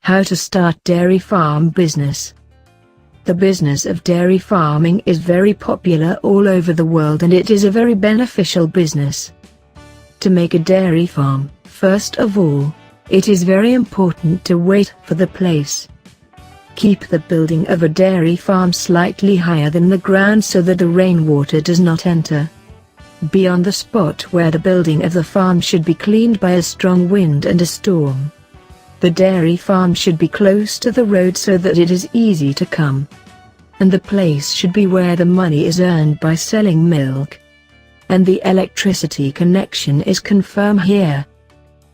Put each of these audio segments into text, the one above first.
How to start dairy farm business. The business of dairy farming is very popular all over the world, and it is a very beneficial business. To make a dairy farm, first of all, it is very important to wait for the place. Keep the building of a dairy farm slightly higher than the ground so that the rainwater does not enter. Be on the spot where the building of the farm should be cleaned by a strong wind and a storm. The dairy farm should be close to the road so that it is easy to come. And the place should be where the money is earned by selling milk. And the electricity connection is confirmed here.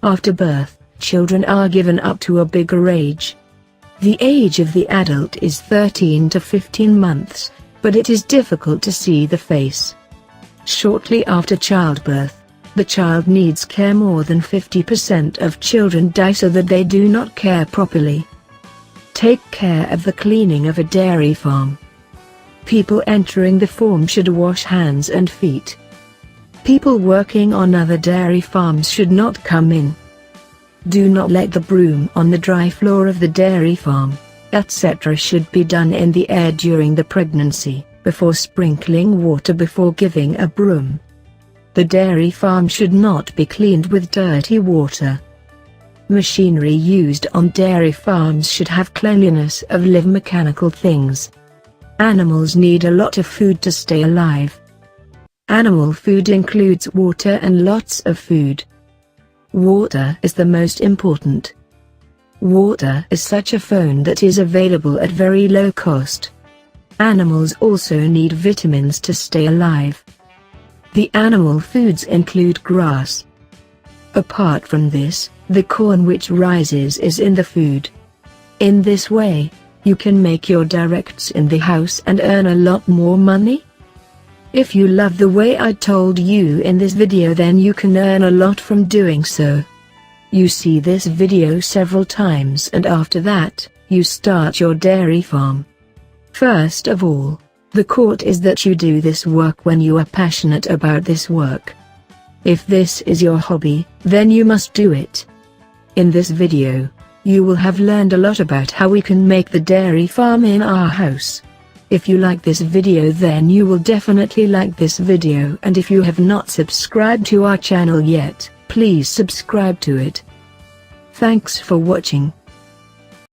After birth, children are given up to a bigger age. The age of the adult is 13 to 15 months, but it is difficult to see the face. Shortly after childbirth, the child needs care. More than 50% of children die so that they do not care properly. Take care of the cleaning of a dairy farm. People entering the farm should wash hands and feet. People working on other dairy farms should not come in. Do not let the broom on the dry floor of the dairy farm, etc. should be done in the air during the pregnancy, before sprinkling water before giving a broom. The dairy farm should not be cleaned with dirty water. Machinery used on dairy farms should have cleanliness of live mechanical things. Animals need a lot of food to stay alive. Animal food includes water and lots of food. Water is the most important. Water is such a phone that is available at very low cost. Animals also need vitamins to stay alive. The animal foods include grass. Apart from this, the corn which rises is in the food. In this way, you can make your directs in the house and earn a lot more money. If you love the way I told you in this video, then you can earn a lot from doing so. You see this video several times, and after that, you start your dairy farm. First of all, the court is that you do this work when you are passionate about this work. If this is your hobby, then you must do it. In this video, you will have learned a lot about how we can make the dairy farm in our house. If you like this video, then you will definitely like this video, and if you have not subscribed to our channel yet, please subscribe to it. Thanks for watching.